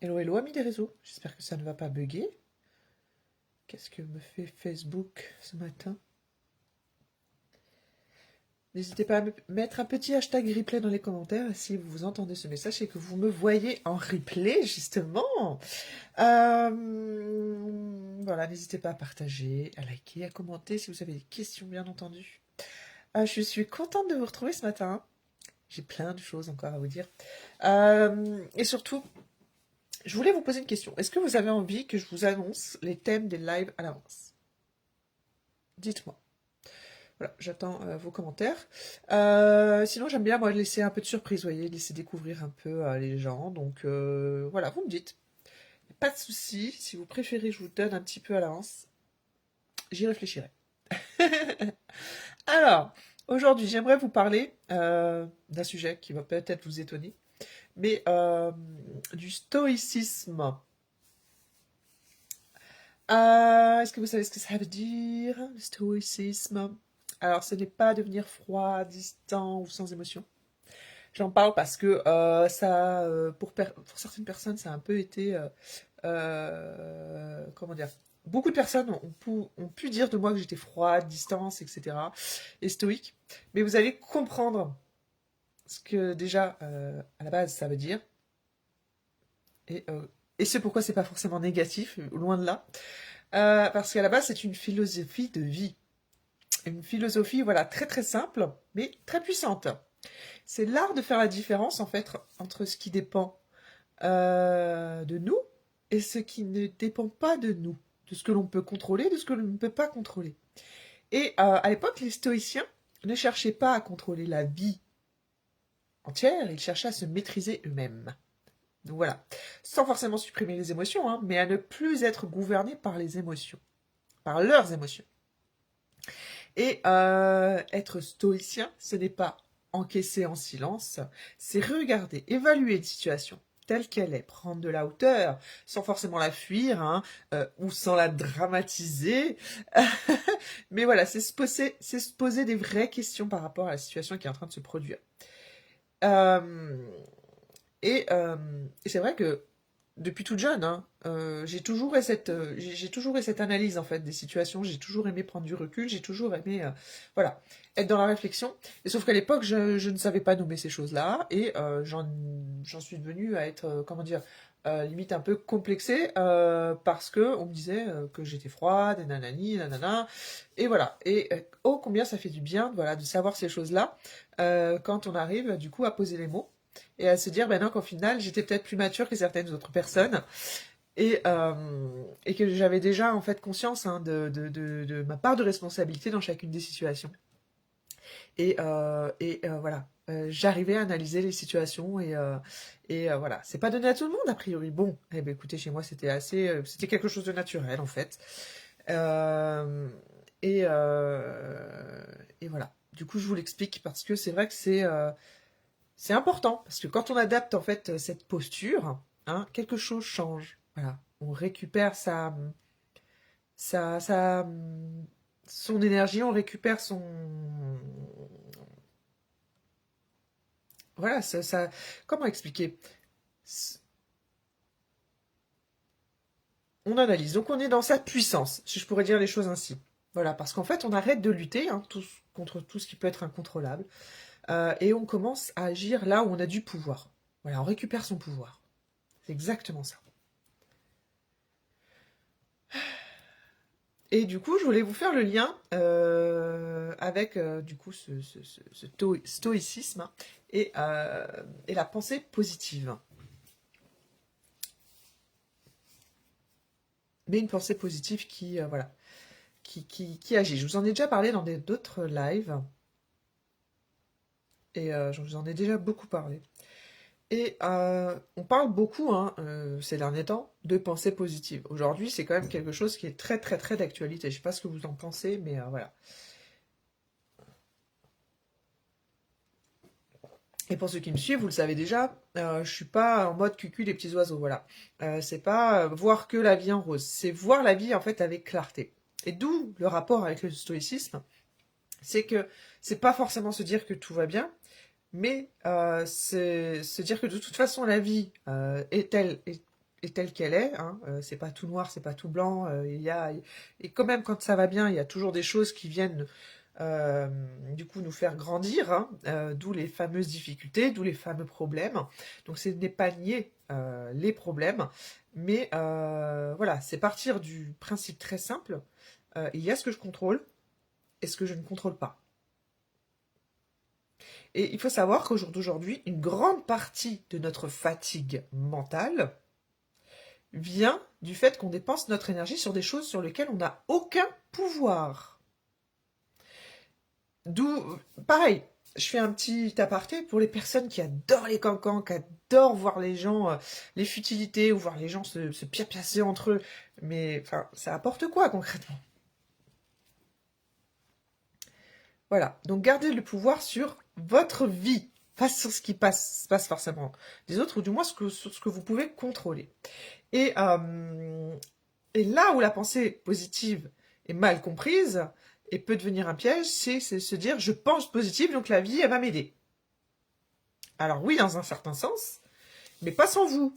Hello, hello, amis des réseaux. J'espère que ça ne va pas bugger. Qu'est-ce que me fait Facebook ce matin? N'hésitez pas à me mettre un petit hashtag replay dans les commentaires si vous entendez ce message et que vous me voyez en replay, justement. Voilà, n'hésitez pas à partager, à liker, à commenter si vous avez des questions, bien entendu. Je suis contente de vous retrouver ce matin. J'ai plein de choses encore à vous dire. Et surtout, je voulais vous poser une question. Est-ce que vous avez envie que je vous annonce les thèmes des lives à l'avance? Dites-moi. Voilà, j'attends vos commentaires. Sinon, j'aime bien, moi, laisser un peu de surprise, vous voyez, laisser découvrir un peu les gens. Donc, voilà, vous me dites. Pas de souci. Si vous préférez, je vous donne un petit peu à l'avance. J'y réfléchirai. Alors, aujourd'hui, j'aimerais vous parler d'un sujet qui va peut-être vous étonner, mais du stoïcisme. Est-ce que vous savez ce que ça veut dire, le stoïcisme? Alors, ce n'est pas devenir froid, distant ou sans émotion. J'en parle parce que pour certaines personnes, ça a un peu été, comment dire, beaucoup de personnes ont pu dire de moi que j'étais froide, distance, etc. et stoïque. Mais vous allez comprendre ce que déjà, à la base, ça veut dire. Et, euh, et c'est pourquoi c'est pas forcément négatif, loin de là. Parce qu'à la base, c'est une philosophie de vie. Une philosophie, voilà, très très simple, mais très puissante. C'est l'art de faire la différence, en fait, entre ce qui dépend de nous et ce qui ne dépend pas de nous, de ce que l'on peut contrôler, de ce que l'on ne peut pas contrôler. Et à l'époque, les stoïciens ne cherchaient pas à contrôler la vie entière, ils cherchaient à se maîtriser eux-mêmes. Donc voilà, sans forcément supprimer les émotions, hein, mais à ne plus être gouvernés par les émotions, par leurs émotions. Et être stoïcien, ce n'est pas encaisser en silence, c'est regarder, évaluer une situation telle qu'elle est, prendre de la hauteur, sans forcément la fuir, hein, ou sans la dramatiser. Mais voilà, c'est se poser des vraies questions par rapport à la situation qui est en train de se produire. Euh, et c'est vrai que depuis toute jeune, hein, j'ai toujours eu cette analyse en fait des situations. J'ai toujours aimé prendre du recul. J'ai toujours aimé, voilà, être dans la réflexion. Et sauf qu'à l'époque, je ne savais pas nommer ces choses-là, et j'en suis devenue à être, comment dire, limite un peu complexée parce que on me disait que j'étais froide, et nanani, nanana, et voilà. Et oh combien ça fait du bien, voilà, de savoir ces choses-là quand on arrive du coup à poser les mots et à se dire ben non qu'au final j'étais peut-être plus mature que certaines autres personnes et que j'avais déjà en fait conscience hein, de ma part de responsabilité dans chacune des situations voilà. J'arrivais à analyser les situations voilà, c'est pas donné à tout le monde a priori. Bon, eh ben écoutez, chez moi c'était quelque chose de naturel en fait. Euh, et, et voilà. Du coup, je vous l'explique parce que c'est vrai que c'est important parce que quand on adapte en fait cette posture, hein, quelque chose change. Voilà, on récupère sa son énergie, on récupère son voilà comment expliquer? On analyse, donc on est dans sa puissance, si je pourrais dire les choses ainsi. Voilà, parce qu'en fait on arrête de lutter hein, contre tout ce qui peut être incontrôlable et on commence à agir là où on a du pouvoir. Voilà, on récupère son pouvoir. C'est exactement ça. Et du coup, je voulais vous faire le lien avec du coup ce stoïcisme hein, et la pensée positive. Mais une pensée positive qui voilà, qui agit. Je vous en ai déjà parlé dans d'autres lives et je vous en ai déjà beaucoup parlé. Et on parle beaucoup hein, ces derniers temps de pensée positive. Aujourd'hui, c'est quand même quelque chose qui est très très très d'actualité. Je sais pas ce que vous en pensez, mais voilà. Et pour ceux qui me suivent, vous le savez déjà, je suis pas en mode cucu des petits oiseaux, voilà. C'est pas voir que la vie en rose, c'est voir la vie en fait avec clarté. Et d'où le rapport avec le stoïcisme, c'est que c'est pas forcément se dire que tout va bien, mais c'est se dire que de toute façon la vie est est telle qu'elle est, hein, c'est pas tout noir, c'est pas tout blanc, et quand même quand ça va bien, il y a toujours des choses qui viennent euh, du coup nous faire grandir, hein, d'où les fameuses difficultés, d'où les fameux problèmes. Donc ce n'est pas nier les problèmes, mais voilà, c'est partir du principe très simple, il y a ce que je contrôle et ce que je ne contrôle pas. Et il faut savoir qu'au jour d'aujourd'hui, une grande partie de notre fatigue mentale vient du fait qu'on dépense notre énergie sur des choses sur lesquelles on n'a aucun pouvoir. D'où, pareil, je fais un petit aparté pour les personnes qui adorent les cancans, qui adorent voir les gens, les futilités, ou voir les gens se piasser entre eux. Mais, enfin, ça apporte quoi concrètement? Voilà, donc gardez le pouvoir sur votre vie, pas sur ce qui se passe forcément des autres, ou du moins sur ce que vous pouvez contrôler. Et, euh, et là où la pensée positive est mal comprise et peut devenir un piège, c'est se dire je pense positif, donc la vie, elle va m'aider. Alors oui, dans un certain sens, mais pas sans vous,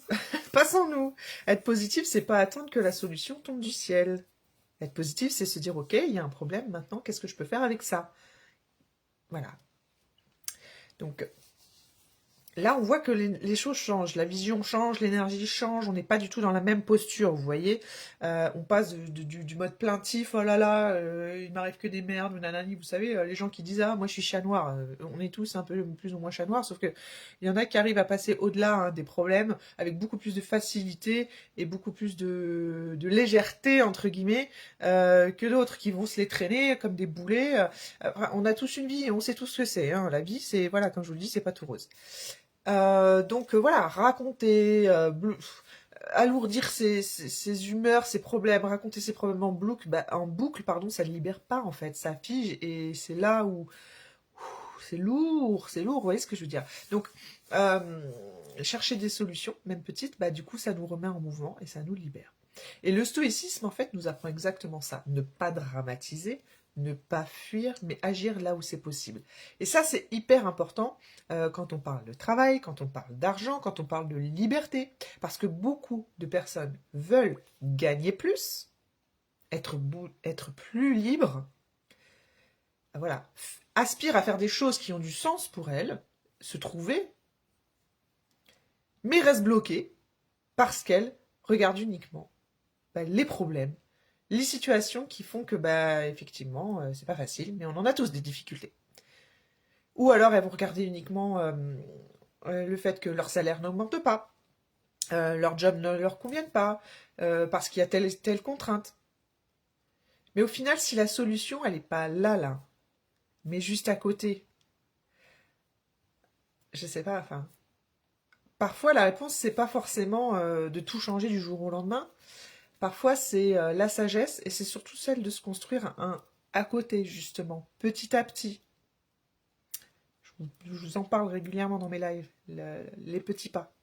pas sans nous. Être positif, c'est pas attendre que la solution tombe du ciel. Être positif, c'est se dire ok, il y a un problème, maintenant, qu'est-ce que je peux faire avec ça? Voilà. Donc là, on voit que les choses changent, la vision change, l'énergie change, on n'est pas du tout dans la même posture, vous voyez. On passe du mode plaintif, oh là là, il m'arrive que des merdes, nanani, vous savez, les gens qui disent, ah, moi je suis chat noir, on est tous un peu plus ou moins chat noir, sauf que il y en a qui arrivent à passer au-delà, hein, des problèmes avec beaucoup plus de facilité et beaucoup plus de légèreté, entre guillemets, que d'autres qui vont se les traîner comme des boulets. On a tous une vie et on sait tous ce que c'est, hein. La vie, c'est, voilà, comme je vous le dis, c'est pas tout rose. Donc voilà, raconter, alourdir ses humeurs, ses problèmes, raconter ses problèmes en boucle, pardon, ça ne libère pas en fait, ça fige et c'est là où c'est lourd, vous voyez ce que je veux dire. Donc chercher des solutions, même petites, bah du coup ça nous remet en mouvement et ça nous libère. Et le stoïcisme en fait nous apprend exactement ça, ne pas dramatiser, ne pas fuir, mais agir là où c'est possible. Et ça, c'est hyper important quand on parle de travail, quand on parle d'argent, quand on parle de liberté. Parce que beaucoup de personnes veulent gagner plus, être plus libres, voilà, aspirent à faire des choses qui ont du sens pour elles, se trouver, mais restent bloquées parce qu'elles regardent uniquement les problèmes, les situations qui font que, effectivement, c'est pas facile, mais on en a tous des difficultés. Ou alors elles vont regarder uniquement le fait que leur salaire n'augmente pas, leur job ne leur convienne pas, parce qu'il y a telle et telle contrainte. Mais au final, si la solution, elle n'est pas là, mais juste à côté, je sais pas, enfin... Parfois, la réponse, c'est pas forcément de tout changer du jour au lendemain. Parfois, c'est la sagesse, et c'est surtout celle de se construire un à côté, justement, petit à petit. Je vous en parle régulièrement dans mes lives, les petits pas,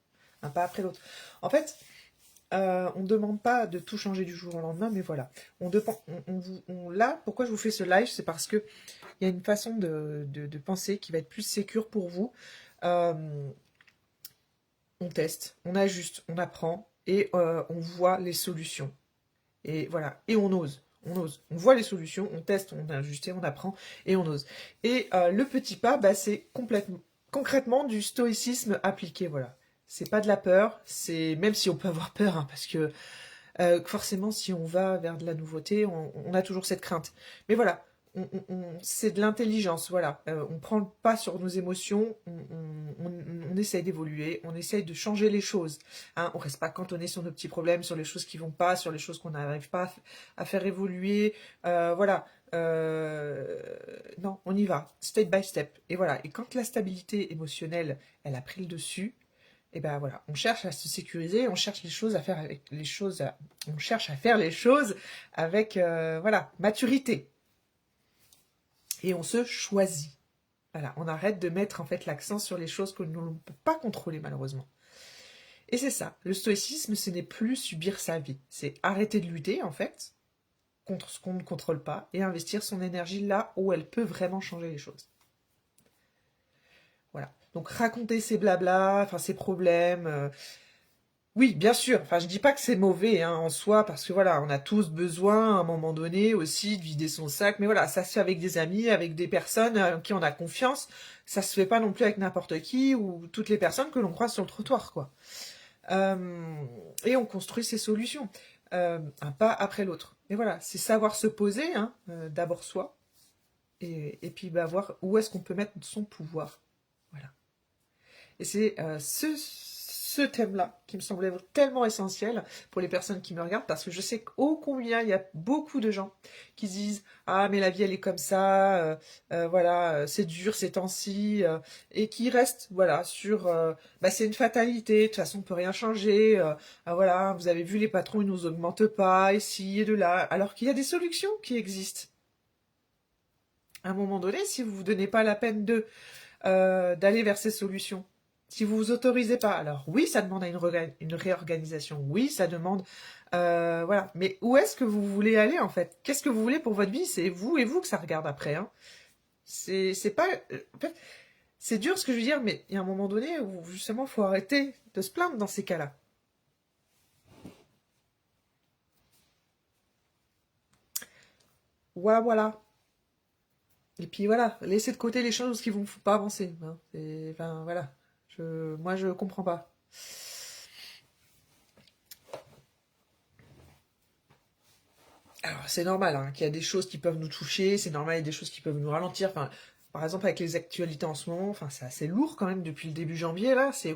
un pas après l'autre. En fait, on ne demande pas de tout changer du jour au lendemain, mais voilà. Là, pourquoi je vous fais ce live, c'est parce que il y a une façon de penser qui va être plus sécure pour vous. On teste, on ajuste, on apprend et on voit les solutions. Et voilà, et on ose. On ose. On voit les solutions, on teste, on ajuste, on apprend et on ose. Et le petit pas, c'est concrètement du stoïcisme appliqué. Voilà. C'est pas de la peur, c'est même si on peut avoir peur, hein, parce que forcément, si on va vers de la nouveauté, on a toujours cette crainte. Mais voilà, c'est de l'intelligence, voilà. On prend le pas sur nos émotions, on essaye d'évoluer, on essaye de changer les choses. Hein. On reste pas cantonné sur nos petits problèmes, sur les choses qui vont pas, sur les choses qu'on n'arrive pas à faire évoluer. Voilà. Non, on y va, step by step. Et voilà. Et quand la stabilité émotionnelle, elle a pris le dessus, et ben voilà, on cherche à se sécuriser, on cherche les choses à faire avec les choses, on cherche à faire les choses avec voilà, maturité. Et on se choisit. Voilà, on arrête de mettre en fait l'accent sur les choses que l'on ne peut pas contrôler malheureusement. Et c'est ça, le stoïcisme, ce n'est plus subir sa vie, c'est arrêter de lutter en fait contre ce qu'on ne contrôle pas et investir son énergie là où elle peut vraiment changer les choses. Voilà. Donc raconter ses blablas, enfin ses problèmes, Oui, bien sûr. Enfin, je dis pas que c'est mauvais hein, en soi, parce que voilà, on a tous besoin à un moment donné aussi de vider son sac. Mais voilà, ça se fait avec des amis, avec des personnes en qui on a confiance. Ça se fait pas non plus avec n'importe qui ou toutes les personnes que l'on croise sur le trottoir, quoi. Euh, et on construit ses solutions, un pas après l'autre. Et voilà, c'est savoir se poser, hein, d'abord soi, et puis bah, voir où est-ce qu'on peut mettre son pouvoir. Voilà. Et c'est ce thème-là qui me semblait tellement essentiel pour les personnes qui me regardent, parce que je sais qu'au combien il y a beaucoup de gens qui disent ah mais la vie elle est comme ça, voilà c'est dur ces temps-ci, et qui restent voilà sur bah c'est une fatalité, de toute façon on peut rien changer, ah, voilà vous avez vu les patrons ils nous augmentent pas ici et de là, alors qu'il y a des solutions qui existent. À un moment donné, si vous vous donnez pas la peine de d'aller vers ces solutions. Si vous vous autorisez pas, alors oui, ça demande une réorganisation. Oui, ça demande, voilà. Mais où est-ce que vous voulez aller en fait? Qu'est-ce que vous voulez pour votre vie? C'est vous et vous que ça regarde après. Hein. C'est pas, en fait, c'est dur ce que je veux dire, mais il y a un moment donné où justement faut arrêter de se plaindre dans ces cas-là. Voilà, voilà. Et puis voilà, laissez de côté les choses qui vont pas avancer. Hein. Enfin voilà, moi je comprends pas. Alors, c'est normal hein, qu'il y a des choses qui peuvent nous toucher, c'est normal, il y a des choses qui peuvent nous ralentir. Enfin, par exemple, avec les actualités en ce moment, enfin, c'est assez lourd quand même depuis le début janvier, là. C'est,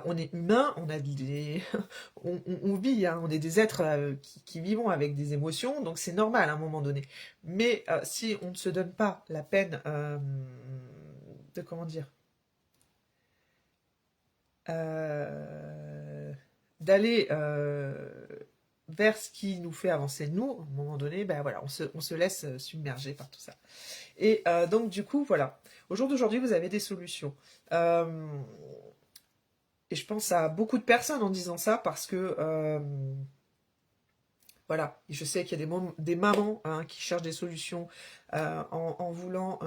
on est humain, on a des, on vit, hein, on est des êtres qui vivons avec des émotions, donc c'est normal à un moment donné. Mais si on ne se donne pas la peine de, comment dire, euh, d'aller vers ce qui nous fait avancer nous, à un moment donné, ben voilà, on se laisse submerger par tout ça. Et donc du coup, voilà. Au jour d'aujourd'hui, vous avez des solutions. Euh, et je pense à beaucoup de personnes en disant ça parce que voilà, et je sais qu'il y a des mamans hein, qui cherchent des solutions en voulant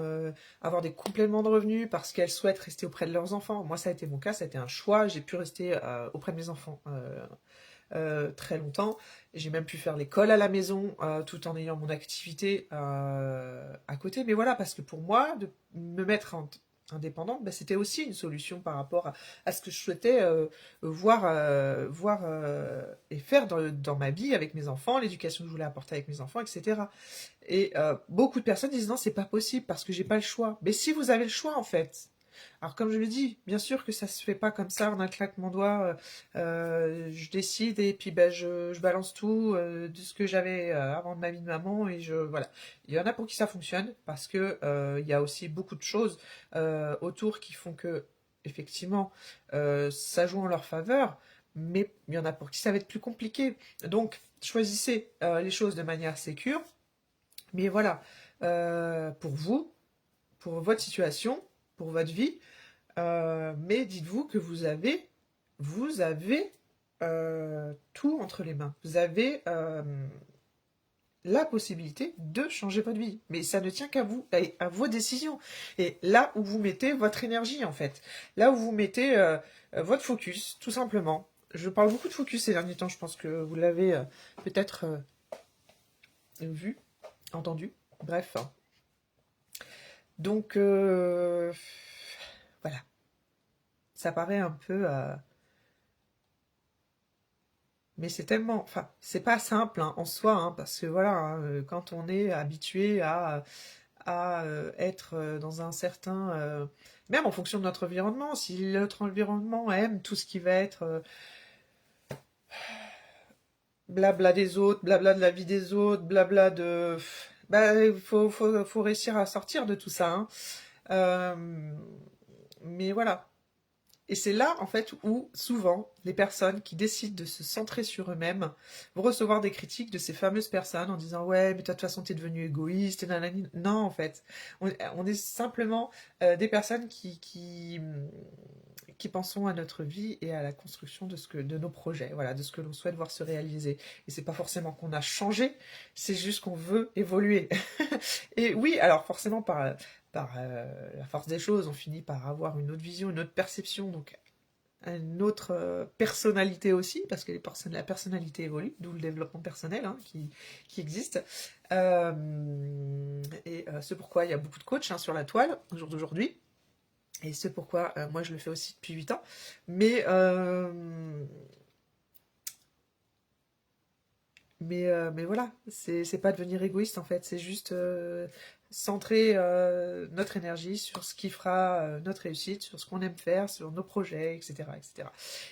avoir des compléments de revenus parce qu'elles souhaitent rester auprès de leurs enfants. Moi, ça a été mon cas, ça a été un choix. J'ai pu rester auprès de mes enfants très longtemps. J'ai même pu faire l'école à la maison tout en ayant mon activité à côté. Mais voilà, parce que pour moi, de me mettre indépendante, bah, c'était aussi une solution par rapport à ce que je souhaitais voir et faire dans ma vie avec mes enfants, l'éducation que je voulais apporter avec mes enfants, etc. Et beaucoup de personnes disent non, c'est pas possible parce que j'ai pas le choix. Mais si vous avez le choix en fait, alors comme je le dis, bien sûr que ça se fait pas comme ça en un claquement de doigts. Je décide et puis ben je balance tout de ce que j'avais avant de ma vie de maman et je voilà. Il y en a pour qui ça fonctionne parce que il y a aussi beaucoup de choses autour qui font que effectivement ça joue en leur faveur. Mais il y en a pour qui ça va être plus compliqué. Donc choisissez les choses de manière sécure. Mais voilà, pour vous, pour votre situation, pour votre vie, mais dites-vous que vous avez tout entre les mains. Vous avez la possibilité de changer votre vie. Mais ça ne tient qu'à vous, à vos décisions. Et là où vous mettez votre énergie, en fait. Là où vous mettez votre focus, tout simplement. Je parle beaucoup de focus ces derniers temps, je pense que vous l'avez peut-être vu, entendu. Bref. Donc, voilà. Ça paraît un peu mais c'est tellement, enfin, c'est pas simple hein, en soi, hein, parce que voilà, hein, quand on est habitué à être dans un certain, même en fonction de notre environnement, si notre environnement aime tout ce qui va être blabla des autres, blabla de la vie des autres, blabla de, bah, faut réussir à sortir de tout ça. Hein. Euh, mais voilà, et c'est là, en fait, où souvent les personnes qui décident de se centrer sur eux-mêmes vont recevoir des critiques de ces fameuses personnes en disant ouais, mais toi, de toute façon, t'es devenu égoïste, et nanani. Non, en fait, on est simplement des personnes qui pensons à notre vie et à la construction de nos projets, voilà, de ce que l'on souhaite voir se réaliser. Et c'est pas forcément qu'on a changé, c'est juste qu'on veut évoluer. Et oui, alors forcément par la force des choses, on finit par avoir une autre vision, une autre perception. Donc une autre personnalité aussi, parce que la personnalité évolue, d'où le développement personnel hein, qui existe. C'est pourquoi il y a beaucoup de coachs hein, sur la toile au jour d'aujourd'hui. Et c'est pourquoi moi je le fais aussi depuis 8 ans. Mais voilà, c'est pas devenir égoïste en fait, c'est juste centrer notre énergie sur ce qui fera notre réussite, sur ce qu'on aime faire, sur nos projets, etc. etc.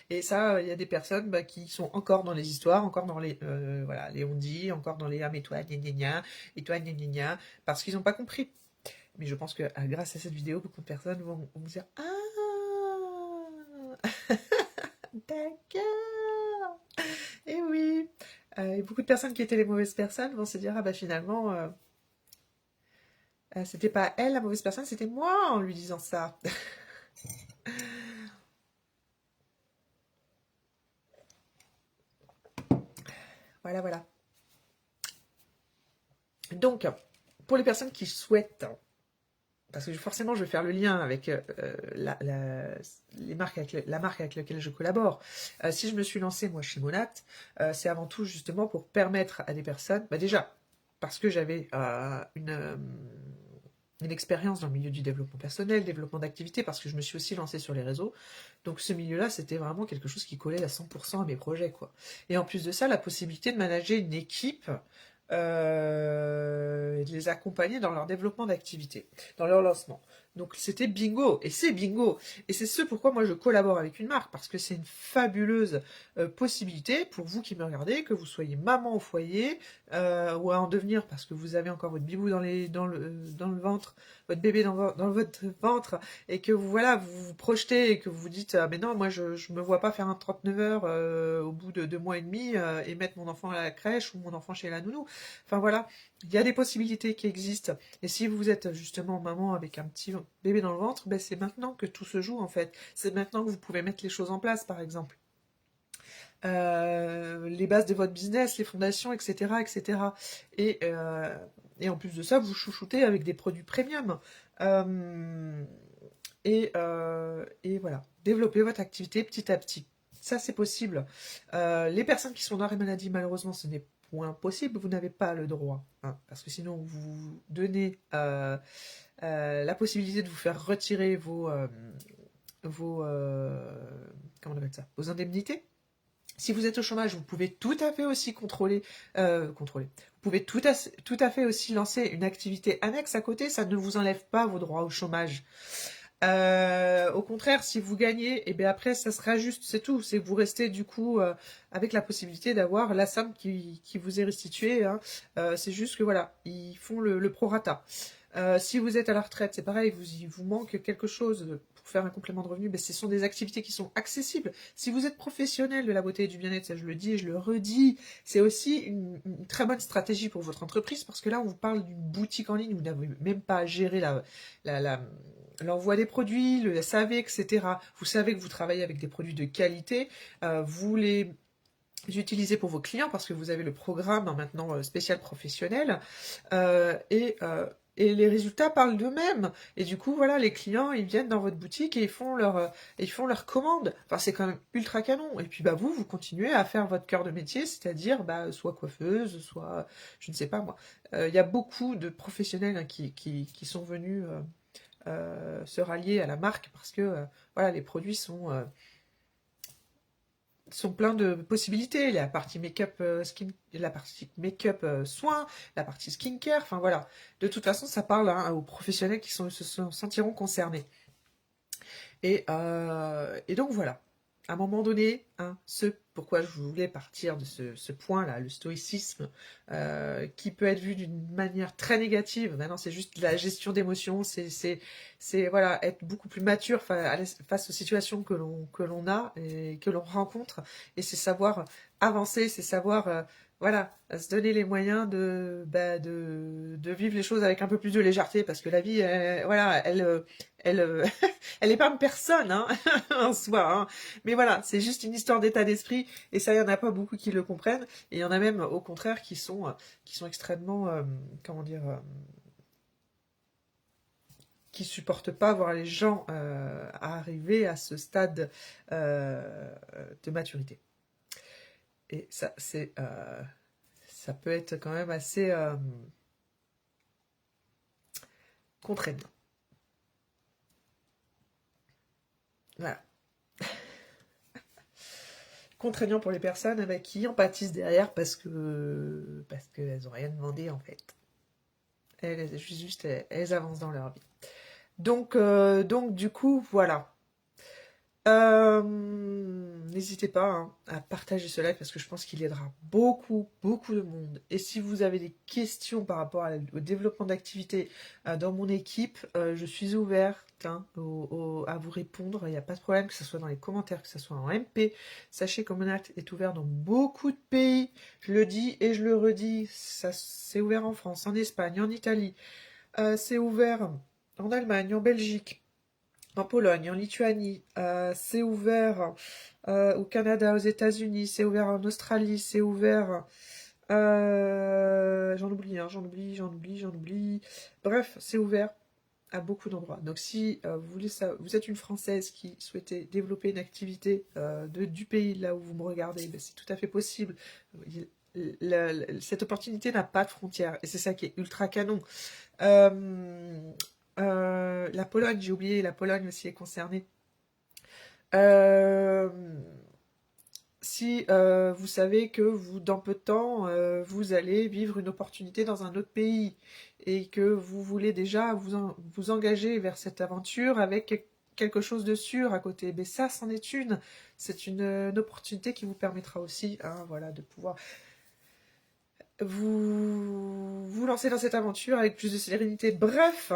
Et ça, il y a des personnes bah, qui sont encore dans les histoires, encore dans les, voilà, les on-dit, encore dans les ah mais toi, gna gna gna, et toi, gna gna gna, parce qu'ils n'ont pas compris. Mais je pense que grâce à cette vidéo, beaucoup de personnes vont dire ah, d'accord, et oui. Et beaucoup de personnes qui étaient les mauvaises personnes vont se dire ah bah finalement c'était pas elle la mauvaise personne, c'était moi en lui disant ça. Voilà, voilà. Donc, pour les personnes qui souhaitent, parce que forcément je vais faire le lien avec les marques la marque avec laquelle je collabore. Si je me suis lancée moi chez Monat, c'est avant tout justement pour permettre à des personnes, bah déjà parce que j'avais une expérience dans le milieu du développement personnel, développement d'activité, parce que je me suis aussi lancée sur les réseaux. Donc ce milieu-là, c'était vraiment quelque chose qui collait à 100% à mes projets, quoi. Et en plus de ça, la possibilité de manager une équipe et de les accompagner dans leur développement d'activité, dans leur lancement. Donc c'était bingo, et c'est bingo. Et c'est ce pourquoi moi je collabore avec une marque, parce que c'est une fabuleuse possibilité pour vous qui me regardez, que vous soyez maman au foyer, ou à en devenir parce que vous avez encore votre bibou dans le ventre, votre bébé dans votre ventre, et que vous, voilà, vous vous projetez et que vous vous dites ah, mais non, moi je me vois pas faire un 39 heures au bout de 2 mois et demi et mettre mon enfant à la crèche ou mon enfant chez la nounou. Enfin voilà, il y a des possibilités qui existent. Et si vous êtes justement maman avec un petit bébé dans le ventre, ben c'est maintenant que tout se joue en fait. C'est maintenant que vous pouvez mettre les choses en place, par exemple. Les bases de votre business, les fondations, etc. etc. Et, euh, et en plus de ça, vous chouchoutez avec des produits premium. Euh, et voilà, développer votre activité petit à petit. Ça, c'est possible. Les personnes qui sont dans les maladies, malheureusement, ce n'est point possible. Vous n'avez pas le droit. Hein, parce que sinon, vous donnez la possibilité de vous faire retirer vos comment on appelle ça, vos indemnités. Si vous êtes au chômage, vous pouvez tout à fait aussi contrôler. Vous pouvez tout à fait aussi lancer une activité annexe à côté. Ça ne vous enlève pas vos droits au chômage. Au contraire, si vous gagnez, et bien après, ça sera juste, c'est tout. C'est que vous restez du coup avec la possibilité d'avoir la somme qui vous est restituée. Hein. C'est juste que voilà, ils font le prorata. Si vous êtes à la retraite, c'est pareil, il vous manque quelque chose pour faire un complément de revenu, ben, ce sont des activités qui sont accessibles. Si vous êtes professionnel de la beauté et du bien-être, ça je le dis et je le redis, c'est aussi une très bonne stratégie pour votre entreprise parce que là, on vous parle d'une boutique en ligne, vous n'avez même pas à gérer l'envoi des produits, le SAV, etc. Vous savez que vous travaillez avec des produits de qualité, vous les utilisez pour vos clients parce que vous avez le programme hein, maintenant spécial professionnel et les résultats parlent d'eux-mêmes. Et du coup, voilà, les clients, ils viennent dans votre boutique et ils font leur commande. Enfin, c'est quand même ultra canon. Et puis, bah, vous continuez à faire votre cœur de métier, c'est-à-dire, bah, soit coiffeuse, soit, je ne sais pas moi. Il y a beaucoup de professionnels hein, qui sont venus se rallier à la marque parce que, voilà, les produits sont pleins de possibilités. La partie make-up skin, la partie make-up soins, la partie skincare, enfin voilà. De toute façon, ça parle hein, aux professionnels qui se sentiront concernés. Et donc voilà. À un moment donné, hein, ce pourquoi je voulais partir de ce point-là, le stoïcisme, qui peut être vu d'une manière très négative. Maintenant, c'est juste la gestion d'émotions, c'est voilà, être beaucoup plus mature face aux situations que l'on a et que l'on rencontre. Et c'est savoir avancer, c'est savoir voilà, se donner les moyens de vivre les choses avec un peu plus de légèreté, parce que la vie, voilà, elle, elle épargne personne, hein, en soi. Hein. Mais voilà, c'est juste une histoire d'état d'esprit, et ça, il y en a pas beaucoup qui le comprennent, et il y en a même, au contraire, qui sont extrêmement, comment dire, qui supportent pas voir les gens arriver à ce stade de maturité. Et ça, ça peut être quand même assez contraignant. Voilà. Contraignant pour les personnes avec qui on pâtissent derrière parce qu'elles n'ont rien demandé en fait. Elles avancent dans leur vie. Donc du coup, voilà. N'hésitez pas hein, à partager ce live parce que je pense qu'il aidera beaucoup, beaucoup de monde. Et si vous avez des questions par rapport au développement d'activités dans mon équipe, je suis ouverte hein, à vous répondre. Il n'y a pas de problème, que ce soit dans les commentaires, que ce soit en MP. Sachez que Monat est ouvert dans beaucoup de pays. Je le dis et je le redis. C'est ouvert en France, en Espagne, en Italie. C'est ouvert en Allemagne, en Belgique. En Pologne, en Lituanie, c'est ouvert au Canada, aux États-Unis, c'est ouvert en Australie, c'est ouvert. J'en oublie, hein, j'en oublie. Bref, c'est ouvert à beaucoup d'endroits. Donc, si vous voulez ça, vous êtes une Française qui souhaitait développer une activité du pays là où vous me regardez, ben, c'est tout à fait possible. Cette opportunité n'a pas de frontières et c'est ça qui est ultra canon. La Pologne, j'ai oublié, la Pologne aussi est concernée. Si vous savez que dans peu de temps, vous allez vivre une opportunité dans un autre pays et que vous voulez déjà vous engager vers cette aventure avec quelque chose de sûr à côté, mais ça, c'en est une. C'est une opportunité qui vous permettra aussi, hein, voilà, de pouvoir vous lancer dans cette aventure avec plus de sérénité. Bref,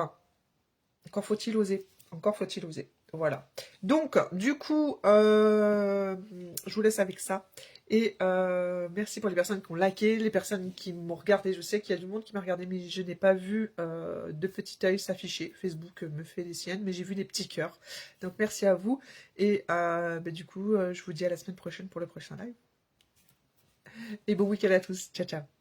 encore faut-il oser. Encore faut-il oser. Voilà. Donc, du coup, je vous laisse avec ça. Et merci pour les personnes qui ont liké, les personnes qui m'ont regardé. Je sais qu'il y a du monde qui m'a regardé, mais je n'ai pas vu de petit œil s'afficher. Facebook me fait les siennes, mais j'ai vu des petits cœurs. Donc, merci à vous. Et du coup, je vous dis à la semaine prochaine pour le prochain live. Et bon week-end à tous. Ciao, ciao.